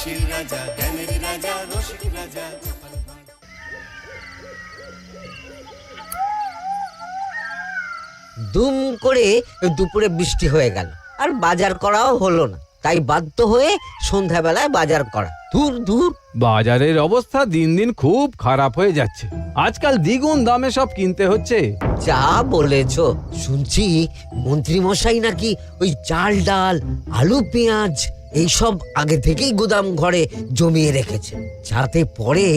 হাসির রাজা, জ্ঞানের রাজা, রসিক রাজা। দুম করে দুপুরে বৃষ্টি হয়ে গেল, আর বাজার করাও হলো না। তাই বাধ্য হয়ে সন্ধ্যাবেলায় বাজার করা। দূর দূর। বাজারের অবস্থা দিন দিন খুব খারাপ হয়ে যাচ্ছে। আজকাল দ্বিগুণ দামে সব কিনতে হচ্ছে। যা বলেছ। শুনছি মন্ত্রী মশাই নাকি ওই চাল ডাল আলু পেঁয়াজ এইসব আগে থেকেই গুদাম ঘরে জমিয়ে রেখেছে, যাতে পরে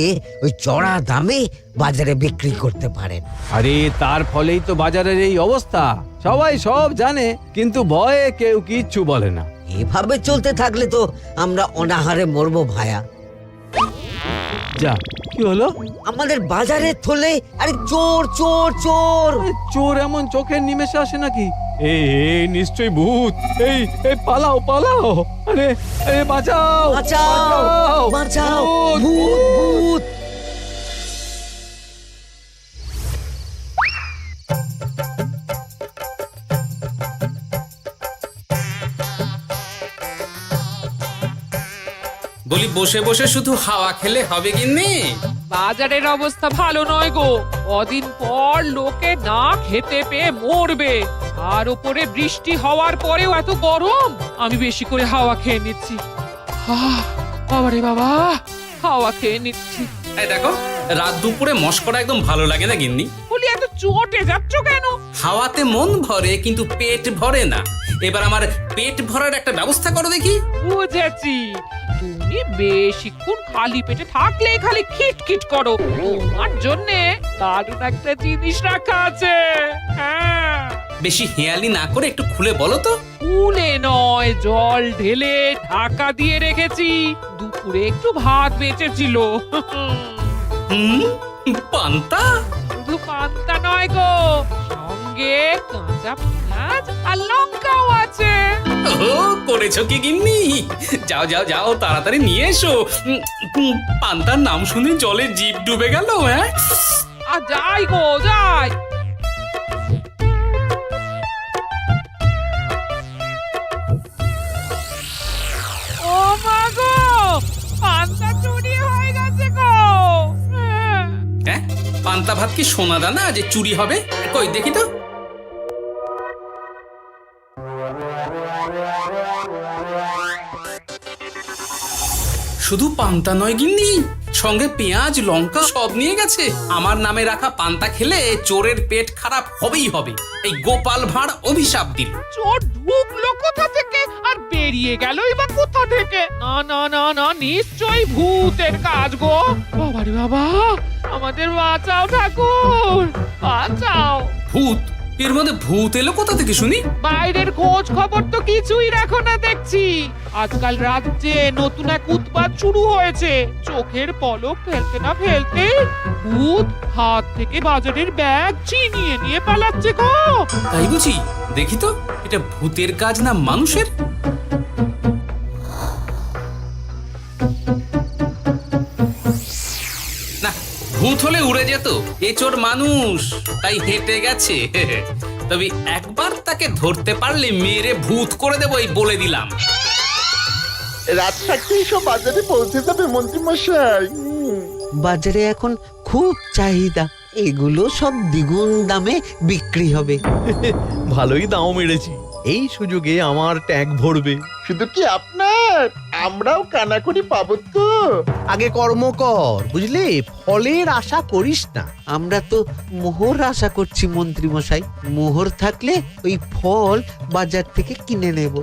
ওই চড়া দামে বাজারে বিক্রি করতে পারেন। আরে তার ফলেই তো বাজারের এই অবস্থা। সবাই সব জানে, কিন্তু ভয়ে কেউ কিচ্ছু বলে না। এভাবে চলতে থাকলে তো আমরা অনাহারে মরবো ভায়া। যা, কি হলো? আমাদের বাজারে থলে আরে চোর চোর চোর। চোর এমন চোখের নিমেষে আসে নাকি? এই নিশ্চয়ই ভূত। এই পালাও পালাও। আরে বাঁচাও বাঁচাও বাঁচাও, ভূত ভূত। বলি বসে বসে শুধু হাওয়া খেলে হবে গিন্নি? বাজারের অবস্থা ভালো নয় গো। কদিন পর লোকে না খেতে পেয়ে মরবে। আর উপরে বৃষ্টি হওয়ার পরেও এত গরম। আমি বেশি করে হাওয়া খেয়ে নিচ্ছি। বাবারে বাবা, হাওয়া খেয়ে নিচ্ছি। এই দেখো, রাত দুপুরে মস্করা একদম ভালো লাগে না গিন্নি। বলি এত চটে যাচ্ছ কেন? হাওয়াতে মন ভরে কিন্তু পেট ভরে না। এবার আমার পেট ভরার একটা ব্যবস্থা করো দেখি। বুঝেছি, তুমি বেশিক্ষণ খালি পেটে থাকলে খালি খিটখিট করো। তোমার জন্যে দারুণ একটা জিনিস রাখা আছে। হ্যাঁ, বেশি হেয়ালি না করে একটু খুলে বলো তো। ফুলে নয়, জল ঢেলে ঢাকা দিয়ে রেখেছি। দুপুরে একটু ভাত বেঁচেছিল। পান্তা? শুধু পান্তা নয় গো, সঙ্গে কাঁচা পেঁয়াজ আর লঙ্কাও আছে। ও, করেছো কি গিন্নি? যাও যাও যাও, তাড়াতাড়ি নিয়ে এসো। পান্তার নাম শুনে জলে জিভ ডুবে গেল। হ্যাঁ, আর যাই গো যাই। ও মা গো, পান্তা চুরি হয়ে গেছে গো। হ্যাঁ, পান্তা ভাত কি সোনা দানা যে চুরি হবে? কই দেখি তো। শুধু পান্তা নয় গিন্নি, সঙ্গে পেঁয়াজ লঙ্কা সব নিয়ে গেছে। আমার নামে রাখা পান্তা খেলে চোরের পেট খারাপ হবেই হবে। এই গোপাল ভাঁড় অভিশাপ দিল। চোর ঢুকলো কোথা থেকে আর বেরিয়ে গেলই বা কোথা থেকে? না না না না, নিশ্চয়ই ভূতের কাজ গো। বাবারে বাবা, আমাদের বাঁচাও ঠাকুর, বাঁচাও। ভূত? এর মধ্যে ভূত এলো কোথা থেকে শুনি? বাইরের খোঁজ খবর তো কিছুই রাখো না দেখছি। আজকাল রাজ্যে নতুন এক উৎপাত শুরু হয়েছে। চোখের পলক ফেলতে না ফেলতে ভূত হাত থেকে বাজারের ব্যাগ ছিনিয়ে নিয়ে পালাচ্ছে গো। তাই বুঝি? দেখি তো, এটা ভূতের কাজ না মানুষের? না, ভূত হলে উড়ে যেত। এ চোর মানুষ, তাই হেঁটে গেছে। তবে একবার তাকে ধরতে পারলে মেরে ভূত করে দেবো, এই বলে দিলাম। রাত থাকতেই সব বাজারে পৌঁছে যাবে মন্ত্রী মশাই। বাজারে এখন খুব চাহিদা, এগুলো সব দ্বিগুণ দামে বিক্রি হবে। ভালোই দাম মেরেছি, এই সুযোগে আমার ট্যাঙ্ক ভরবে। শুধু কি আপনার, আমরাও কানাকড়ি পাবো তো। আগে কর্ম কর, বুঝলি? ফলের আশা করিস না। আমরা তো মোহর আশা করছি মন্ত্রী মশাই। মোহর থাকলে ওই ফল বাজার থেকে কিনে নেব।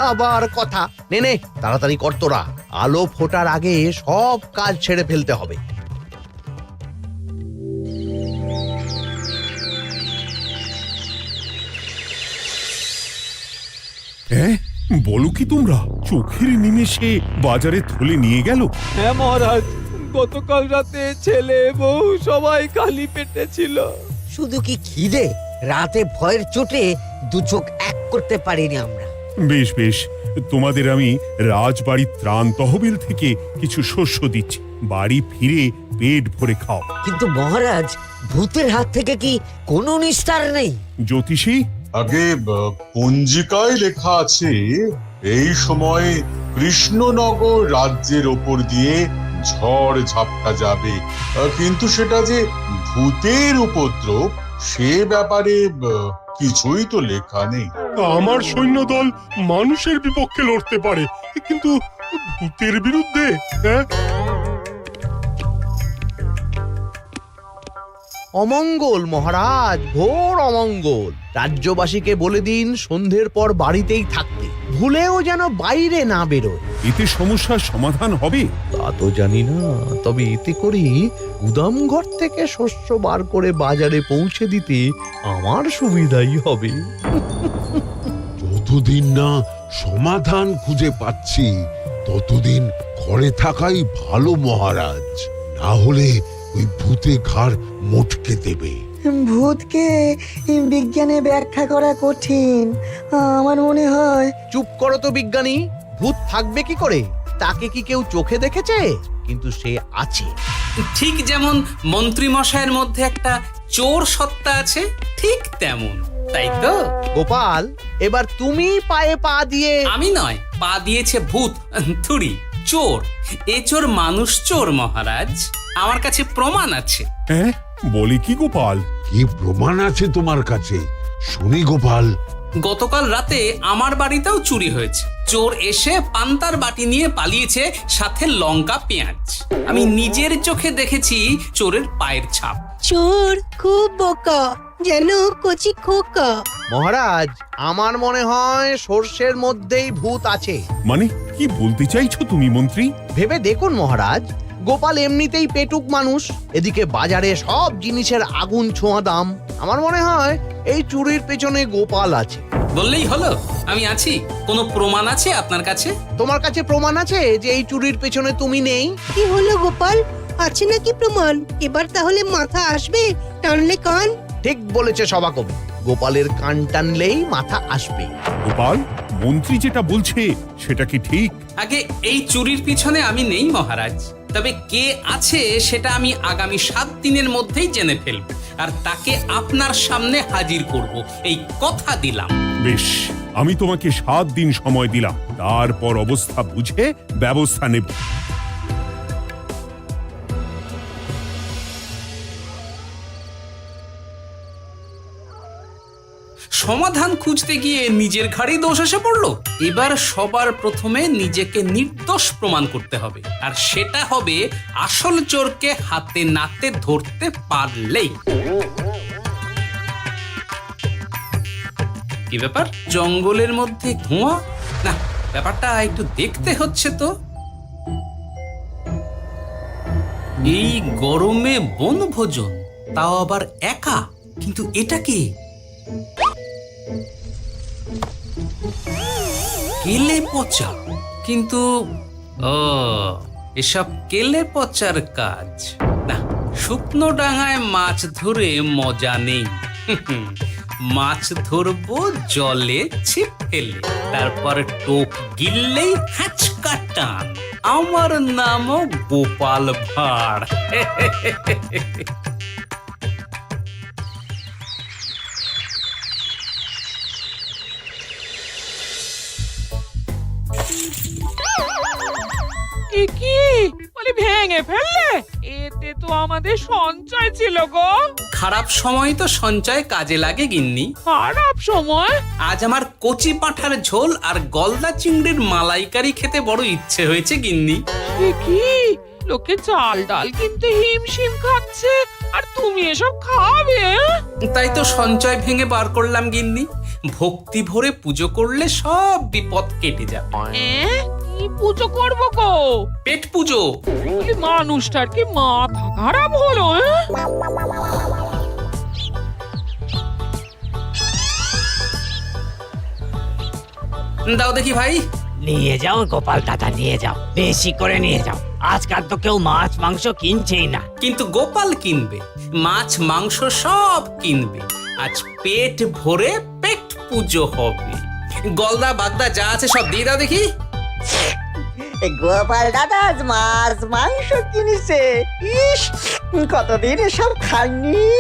আবার কথা নে নে, তাড়াতাড়ি কর তোরা। আলো ফোটার আগে সব কাজ ছেড়ে ফেলতে হবে। হ্যাঁ, বলো কি তোমরা? চোখের নিমেষে বাজারে থলে নিয়ে গেল? হ্যাঁ মহারাজ, গতকাল রাতে ছেলে বউ সবাই খালি পেটে ছিল। শুধু কি খিদে, রাতে ভয়ের চোটে দু চোখ এক করতে পারিনি আমরা। বেশ বেশ, তোমাদের আমি রাজবাড়ির ত্রাণ তহবিল থেকে কিছু শস্য দিচ্ছি। বাড়ি ফিরে পেট ভরে খাও। কিন্তু মহারাজ, ভূতের হাত থেকে কি কোনো নিস্তার নেই? জ্যোতিষী, আগে পঞ্জিকায় লেখা আছে এই সময় কৃষ্ণনগর রাজ্যের ওপর দিয়ে ঝড় ঝাপটা যাবে, কিন্তু সেটা যে ভূতের উপদ্রব সে ব্যাপারে কিছুই তো লেখা নেই। আমার সৈন্যদল মানুষের বিপক্ষে লড়তে পারে, কিন্তু ভূতের বিরুদ্ধে? হ্যাঁ, অমঙ্গল মহারাজ, ঘোর অমঙ্গল। রাজ্যবাসীকে বলে দিন সন্ধ্যের পর বাড়িতেই থাকতে, ভুলেও যেন বাইরে না বেরোয়। এতে সমস্যার সমাধান হবে? তা তো জানি না, তবে এতে করে গুদামঘর থেকে শস্য বার করে বাজারে পৌঁছে দিতে আমার সুবিধাই হবে। যতদিন না সমাধান খুঁজে পাচ্ছি ততদিন ঘরে থাকাই ভালো মহারাজ, না হলে ওই ভূতে ঘাড় মোটকে দেবে। ভূতকে বিজ্ঞানে ব্যাখ্যা করা কঠিন, আমার মনে হয়। চুপ করো তো বিজ্ঞানী, ভূত থাকবে কি করে? তাকে কি কেউ চোখে দেখেছে? কিন্তু সে আছে। ঠিক যেমন মন্ত্রী মশাইয়ের মধ্যে একটা চোর সত্তা আছে, ঠিক তেমন, তাই তো? গোপাল, এবার তুমি পায়ে পা দিয়ে। আমি নয়, পা দিয়েছে ভূত, থুড়ি চোর। এ চোর মানুষ চোর মহারাজ, আমার কাছে প্রমাণ আছে। হ্যাঁ, বলি কি গোপাল? কি প্রমাণ আছে তোমার কাছে? শুনি গোপাল। গতকাল রাতে আমার বাড়িতেও চুরি হয়েছে। চোর এসে পান্তার বাটি নিয়ে পালিয়েছে, সাথে লঙ্কা পেঁয়াজ। আমি নিজের চোখে দেখেছি চোরের পায়ের ছাপ। চোর খুব বোকা, যেন কচি খোকা। মহারাজ, আমার মনে হয় সর্ষের মধ্যেই ভূত আছে। মানে কি বলতে চাইছো তুমি মন্ত্রী? ভেবে দেখুন মহারাজ, গোপাল এমনিতেই পেটুক মানুষ, এদিকে বাজারে সব জিনিসের আগুন ছোঁয়া দাম। আমার মনে হয় এই চুরির পেছনে গোপাল আছে। বললেই হলো আমি আছি। কোনো প্রমাণ আছে আপনার কাছে? তোমার কাছে প্রমাণ আছে যে এই চুরির পেছনে তুমি নেই? কি হলো গোপাল, আছে নাকি প্রমাণ? এবার তাহলে মাথা আসবে, টানলে কান। ঠিক বলেছে সভাকবি, গোপালের কান টানলেই মাথা আসবে। গোপাল, মন্ত্রী যেটা বলছে সেটা কি ঠিক? আগে এই চুরির পিছনে আমি নেই মহারাজ, তবে কে আছে সেটা আমি আগামী 7 দিনের মধ্যেই জেনে ফেলব, আর তাকে আপনার সামনে হাজির করব, এই কথা দিলাম। বেশ, আমি তোমাকে 7 দিন সময় দিলাম, তারপর অবস্থা বুঝে ব্যবস্থা নেব। সমাধান খুঁজতে গিয়ে নিজের ঘাড়েই দোষ এসে পড়লো। এবার সবার প্রথমে নিজেকে নির্দোষ প্রমাণ করতে হবে, আর সেটা হবে আসল চোরকে হাতে নাতে ধরতে পারলেই। কি ব্যাপার, জঙ্গলের মধ্যে ধোঁয়া? না, ব্যাপারটা একটু দেখতে হচ্ছে তো। এই গরমে বনভোজন, তাও আবার একা, কিন্তু এটা কি? কেলে পচা, কিন্তু এসব কেলে পচার কাজ না। শুকনো ডাঙায় মাছ ধরে মজা নেই। মাছ ধরবো জলে ছিপ ফেলে, তারপর টোপ গিললেই হ্যাচকা টান। আমার নামও গোপাল ভাঁড়। কি বলি, ভেঙে ফেললে? এতে তো আমাদের সঞ্চয় ছিল গো। খারাপ সময় তো সঞ্চয় কাজে লাগে গিন্নি। খারাপ সময়? আজ আমার কচি পাঁঠার ঝোল আর গলদা চিংড়ির মালাইকারি খেতে বড় ইচ্ছে হয়েছে গিন্নি। কি লোকে চাল ডাল কিনতে হিমশিম খাচ্ছে, আর তুমি এসব খাবে? তাই তো সঞ্চয় ভেঙে বার করলাম গিন্নি। ভক্তি ভরে পুজো করলে সব বিপদ কেটে যাবে। কি পুজো করবো গো? পেট পুজো। মানুষটার কি মাথা খারাপ হলো? দাও দেখি ভাই। নিয়ে যাও গোপাল দাদা, নিয়ে যাও, বেশি করে নিয়ে যাও। আজকাল তো কেউ মাছ মাংস কিনছেই না। কিন্তু গোপাল কিনবে, মাছ মাংস সব কিনবে। আজ পেট ভরে পেট পুজো হবে। গলদা বাগদা যা আছে সব দিয়ে দাও দেখি। গোপাল দাদা মাছ মাংস কিনেছে, ইস কতদিন এসব খাইনি,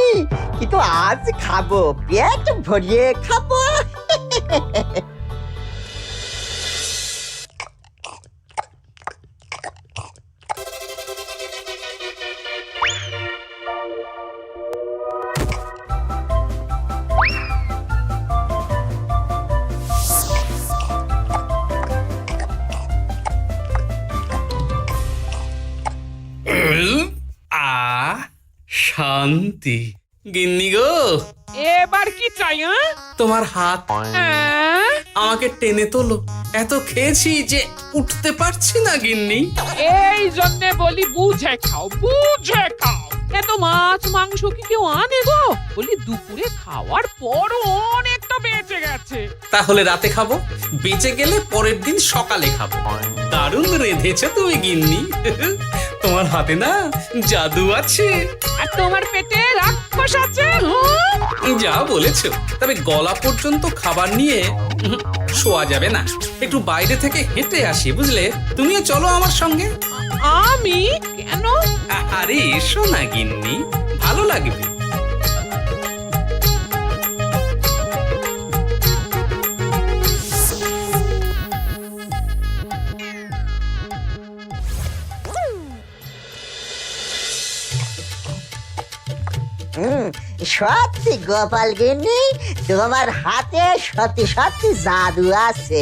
কিন্তু আজ খাবো, পেট ভরিয়ে খাবো। শান্তি। গিন্নি গো, এবার কি চাই? তোমার হাত হ্যাঁ? আমাকে টেনে তোলো। এত খেয়েছি যে উঠতে পারছি না গিন্নি। এই জন্যে বলি বুঝে খাও, বুঝে খাও। এত মাছ মাংস কি কেউ আনে গো? বলি দুপুরে খাওয়ার পরও অনেকটা বেঁচে গেছে। তাহলে রাতে খাবো, বেঁচে গেলে পরের দিন সকালে খাবো। দারুণ রেঁধেছো তুমি গিন্নি। তোমার হাতে না জাদু আছে। আর তোমার পেটে রাক্ষস আছে। যা বলেছো, তবে গলা পর্যন্ত খাবার নিয়ে শোয়া যাবে না। একটু বাইরে থেকে হেঁটে আসি, বুঝলে? তুমিও চলো আমার সঙ্গে। আমি কেন? আরে এসো না গিন্নি, ভালো লাগবে। সত্যি গোপাল গিন্নি, তোমার হাতে সত্যি সত্যি জাদু আছে।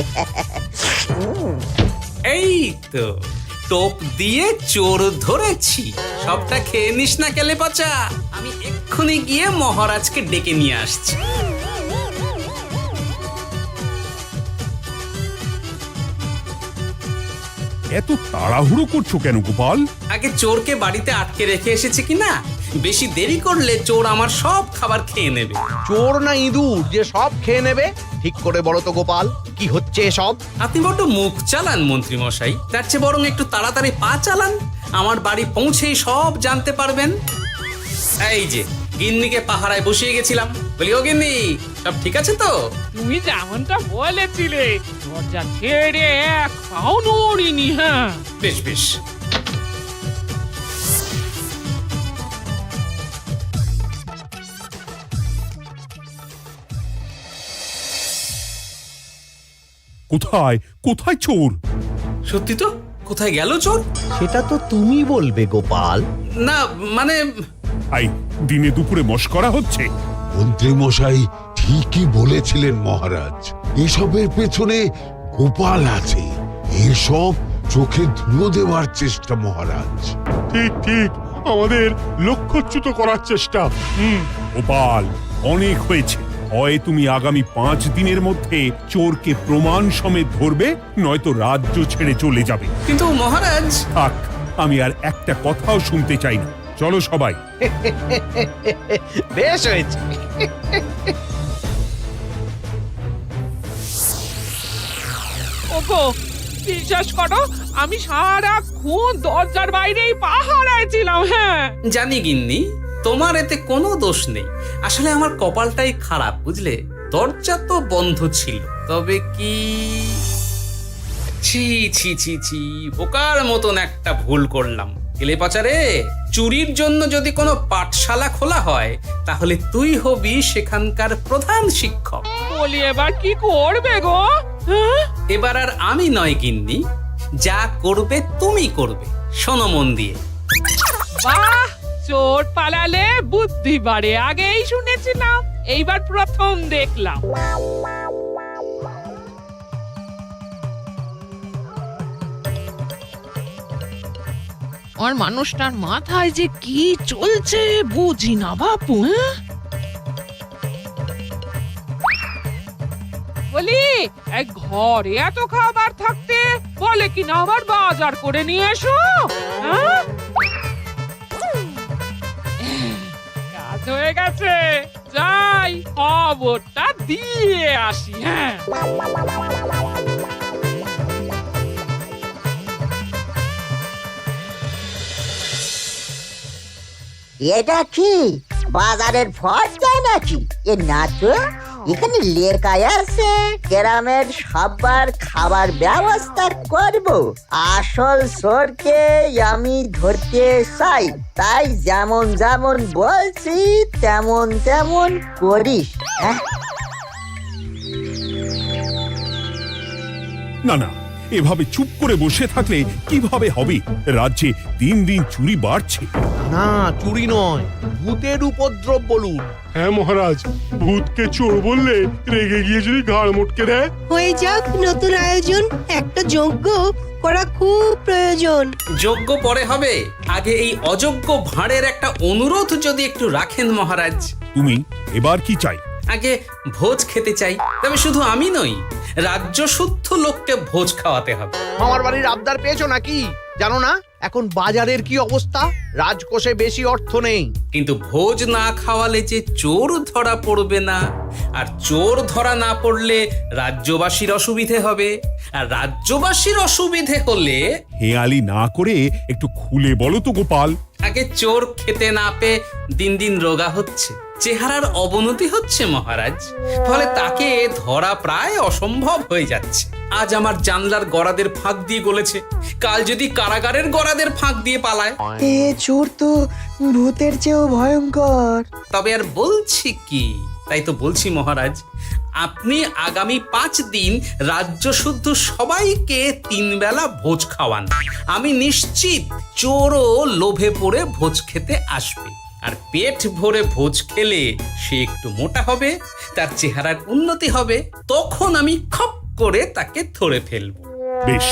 এই তো টোপ দিয়ে চোর ধরেছি। সবটা খেয়ে নিস না কেলে পচা। আমি এক্ষুনি গিয়ে মহারাজকে ডেকে নিয়ে আসছি। এত তাড়াহুড়ো করছো কেন গোপাল? আগে চোরকে বাড়িতে আটকে রেখে এসেছে কিনা, বেশি দেরি করলে চোর আমার সব খাবার খেয়ে নেবে। চোর না ইঁদুর যে সব খেয়ে নেবে? ঠিক করে বলো তো গোপাল, কি হচ্ছে এসব? আপনি বড্ড মুখ চালান মন্ত্রী মশাই, তার চেয়ে বরং একটু তাড়াতাড়ি পা চালান। আমার বাড়ি পৌঁছেই সব জানতে পারবেন। এই যে গিন্নিকে পাহারায় বসিয়ে গেছিলাম, বলি ও গিন্নি, সব ঠিক আছে তো? তুমি যেমনটা বলেছিলে, দরজা ছেড়ে এক পাও নড়িনি। হ্যাঁ, বেশ বেশ। কোথায় কোথায় চোর? সত্যি তো, কোথায় গেল চোর? সেটা তো তুমি বলবে গোপাল। না মানে আই দিনে দুপুরে মশকরা হচ্ছে। মন্ত্রী মশাই ঠিকই বলেছিলেন মহারাজ, এসবের পেছনে গোপাল আছে। এসব চোখে ধুলো দেওয়ার চেষ্টা মহারাজ। ঠিক ঠিক, আমাদের লক্ষ্যচ্যুত করার চেষ্টা। গোপাল, অনেক হয়েছে। হয় তুমি আগামী 5 দিনের মধ্যে চোরকে প্রমাণ সমেত ধরবে, নয়তো রাজ্য ছেড়ে চলে যাবে। কিন্তু মহারাজ। থাক, আমি আর একটা কথাও শুনতে চাই না। চলো সবাই। বেশ হয়েছে। ওগো, বিশ্বাস করো, আমি সারাক্ষণ দরজার বাইরেই পাহারায় ছিলাম। হ্যাঁ, জানি গিন্নি, তোমার এতে কোনো দোষ নেই। আসলে আমার কপালটাই খারাপ, বুঝলে? দরজা তো বন্ধ ছিল, তবে কি ছি ছি ছি ছি, বোকার মতন একটা ভুল করলাম। কেলে পাচারে, চুরির জন্য যদি কোনো পাঠশালা খোলা হয়, তাহলে তুই হবি সেখানকার প্রধান শিক্ষক। বলি এবার কি করবে গো? হ্যাঁ? এবার আর আমি নয় গিন্নি, যা করবে তুমি করবে। শোনো মন দিয়ে। বাহ, চোর পালালে বুদ্ধি বাড়ে, আগেই শুনেছিলাম, এইবার প্রথম দেখলাম। আর মানুষটার মাথায় যে কি চলছে বুঝি না বাপু। বলি, এক ঘরে এত খাবার থাকতে বলে কি না আবার বাজার করে নিয়ে এসো। হ্যাঁ? কাজ হয়ে গেছে, যাই খবরটা দিয়ে আসি। হ্যাঁ, এটা কি বাজারের ফর্দা নাকি? এ না তো, এখানে লেখা আছে গ্রামের সবার খাবার ব্যবস্থা করব। আসল চোরকে আমি ধরতে চাই, তাই যেমন যেমন বলছি তেমন তেমন করিস। না না, এভাবে চুপ করে বসে থাকলে কিভাবে হবে? রাজ্যে দিন দিন চুরি বাড়ছে। না, চুরি নয়, ভূতের উপদ্রব বলুন। হ্যাঁ মহারাজ, ভূতকে চোর বললে রেগে গিয়ে যদি ঘাড় মটকে দেয়। হয়ে যাক নতুন আয়োজন, একটা যজ্ঞ করা খুব প্রয়োজন। যোগ্য পরে হবে, আগে এই অযোগ্য ভাঁড়ের একটা অনুরোধ যদি একটু রাখেন মহারাজ। তুমি এবার কি চাই? আগে ভোজ খেতে চাই, তবে শুধু আমি নই, রাজ্য শুদ্ধ লোককে ভোজ খাওয়াতে হবে। আমার বাড়ির আবদার পেয়েছো নাকি? জানো না এখন বাজারের কি অবস্থা? রাজকোষে বেশি অর্থ নেই। কিন্তু ভোজ না খাওয়ালে যে চোর ধরা পড়বে না, আর চোর ধরা না পড়লে রাজ্যবাসীর অসুবিধে হবে, আর রাজ্যবাসীর অসুবিধে হলে হেয়ালি না করে একটু খুলে বলো তো গোপাল। আগে চোর খেতে না পেয়ে দিন দিন রোগা হচ্ছে, চেহারার অবনতি হচ্ছে মহারাজ, ফলে তাকে ধরা প্রায় অসম্ভব হয়ে যাচ্ছে। আজ আমার জানলার গড়াদের ফাঁক দিয়ে গলেছে, কাল যদি কারাগারের গড়াদের ফাঁক দিয়ে পালায়। এ চোর তো ভূতের চেয়েও ভয়ঙ্কর। তবে আর বলছি কি, তাই তো বলছি মহারাজ, আপনি আগামী 5 দিন রাজ্য শুদ্ধ সবাইকে 3 বেলা ভোজ খাওয়ান। আমি নিশ্চিত চোরও লোভে পড়ে ভোজ খেতে আসবে, আর পেট ভরে ভোজ খেলে সে একটু মোটা হবে, তার চেহারার উন্নতি হবে, তখন আমি খপ করে তাকে ধরে ফেলবো। বেশ,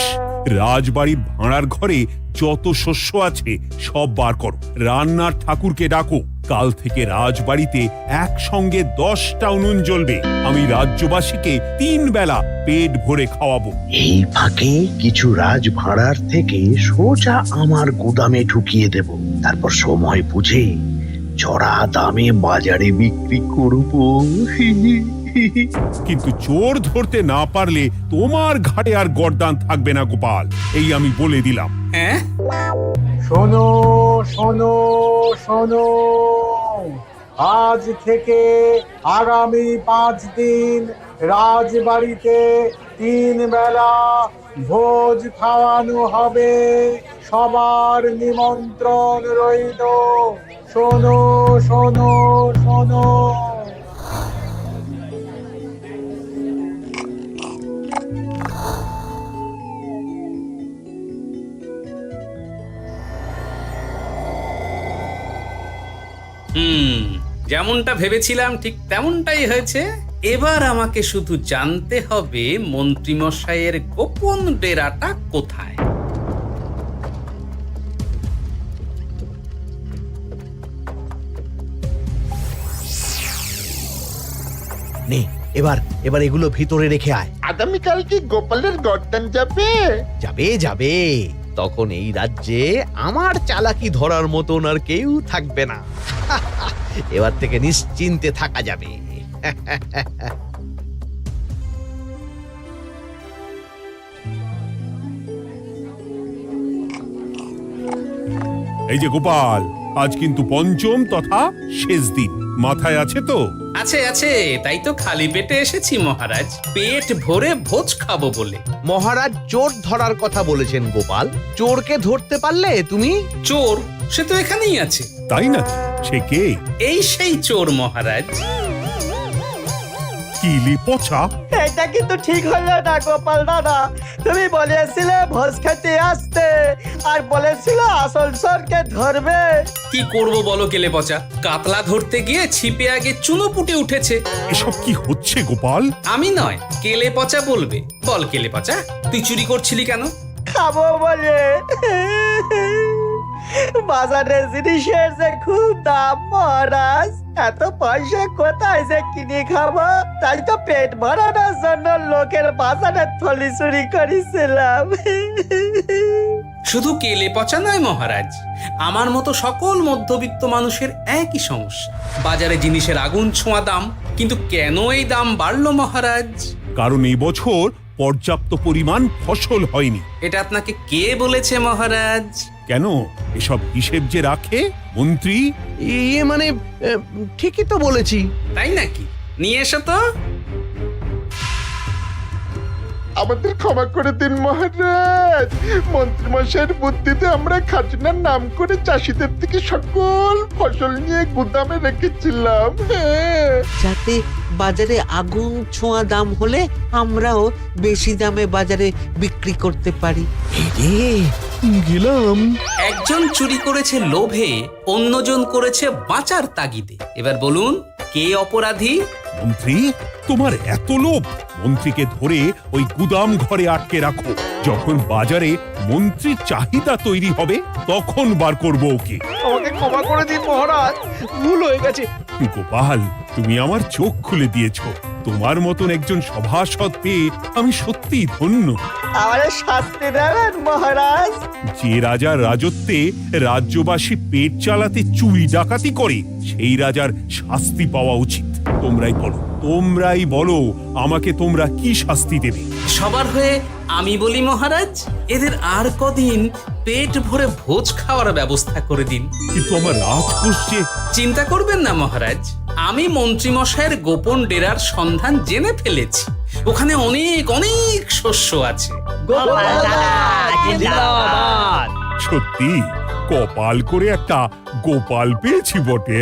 রাজবাড়ির ভাঁড়ার ঘরে যত শস্য আছে সব বার করো, রান্নার ঠাকুরকে ডাকো। কাল থেকে রাজবাড়িতে একসঙ্গে 10টা উনুন জ্বলবে। আমি রাজ্যবাসীকে 3 বেলা পেট ভরে খাওয়াবো। এই ফাঁকে কিছু রাজ ভাড়ার থেকে সোজা আমার গুদামে ঢুকিয়ে দেব, তারপর সময় বুঝে চড়া দামে বাজারে বিক্রি করব। কিন্তু চোর ধরতে না পারলে তোমার ঘাটে আর গর্দান থাকবে না গোপাল, এই আমি বলে দিলাম। হ্যাঁ, শোনো শোনো শোনো, আজ থেকে আগামী 5 দিন রাজবাড়িতে 3 বেলা ভোজ খাওয়ানো হবে, সবার নিমন্ত্রণ রইল। শোনো শোনো শোনো। যেমনটা ভেবেছিলাম ঠিক তেমনটাই হয়েছে। এবার আমাকে শুধু জানতে হবে মন্ত্রীমশাইয়ের গোপন ডেরাটা কোথায়। নে এবার এবার এগুলো ভিতরে রেখে আয়। আগামীকাল কি গোপালের গর্দান যাবে? যাবে যাবে, তখন এই রাজ্যে আমার চালাকি ধরার মতন আর কেউ থাকবে না। এবার থেকে নিশ্চিন্তে থাকা যাবে। এই যে গোপাল, আজ কিন্তু পঞ্চম তথা শেষ দিন, মাথায় আছে তো? আছে আছে, তাই তো খালি পেটে এসেছি মহারাজ, পেট ভরে ভোজ খাবো বলে। মহারাজ চোর ধরার কথা বলেছেন গোপাল, চোরকে ধরতে পারলে তুমি? চোর সে তো এখানেই আছে। তাই নাকি? সে কে? এই সেই চোর মহারাজ। কিলি পচা, এটা কিন্তু ঠিক হলো না গোপাল দাদা। তুমি বলেছিলে ভোজ খেতে আসতে, আর বলেছিলে আসল চোরকে ধরবে। কি করব বলো কেলে পচা, কাতলা ধরতে গিয়ে ছিপে আগে চুনো পুটে উঠেছে। এসব কি হচ্ছে গোপাল? আমি নয়, কেলে পচা বলবে। বল কেলে পচা, তুই চুরি করছিলি কেন? খাবো বলে। বাজারে জিনিসের যে খুব দাম মহারাজ, এত পয়সা কোথায় যে কিনে খাবো, তাই তো পেট ভরানোর জন্য লোকের বাজারে থলি চুরি করেছিলাম। শুধু কেলে পচা নয় মহারাজ, আমার মতো সকল মধ্যবিত্ত মানুষের একই সমস্যা। বাজারে জিনিসের আগুন ছোঁয়া দাম, কিন্তু কেন এই দাম বাড়লো মহারাজ? কারণ এই বছর পর্যাপ্ত পরিমাণ ফসল হয়নি। এটা আপনাকে কে বলেছে মহারাজ? কেন, এসব হিসেব যে রাখে মন্ত্রী। ইয়ে মানে ঠিকই তো বলেছি। তাই নাকি? নিয়ে এসো তো। আমাদের ক্ষমা করে দিন মহারাজ, মন্ত্রীমশাইয়ের বুদ্ধিতে আমরা খাজনার নাম করে চাষিদের থেকে সকল ফসল নিয়ে গুদামে রেখেছিলাম। যাতে বাজারে আগুন ছোঁয়া দাম হলে আমরাও বেশি দামে বাজারে বিক্রি করতে পারি। গেলাম। একজন চুরি করেছে লোভে, অন্যজন করেছে বাঁচার তাগিদে। এবার বলুন কে অপরাধী? মন্ত্রী, তোমার এত লোভ? মন্ত্রীকে ধরে ওই গুদাম ঘরে আটকে রাখো, যখন বাজারে মন্ত্রীর চাহিদা তৈরি হবে তখন বার করব ওকে। আমাকে ক্ষমা করে দিন মহারাজ, ভুল হয়ে গেছে। গোপাল, তুমি আমার চোখ খুলে দিয়েছো। তোমার মতন একজন সভাসদ পেয়ে আমি সত্যিই ধন্য। আমারে শাস্তি দেবেন মহারাজ? যে রাজার রাজত্বে রাজ্যবাসী পেট চালাতে চুরি ডাকাতি করে সেই রাজার শাস্তি পাওয়া উচিত। তোমরাই বলো আমাকে তোমরা কি শাস্তি দেবে? সবার হয়ে আমি বলি মহারাজ, এদের আর কদিন পেট ভরে ভোজ খাওয়ার ব্যবস্থা করে দিন। কিন্তু আমার রাজকোষ যে। চিন্তা করবেন না মহারাজ, আমি মন্ত্রীমশাইয়ের গোপন ডেরার সন্ধান জেনে ফেলেছি। ওখানে অনেক অনেক শস্য আছে। সত্যি কপাল করে একটা গোপাল পেয়েছি বটে।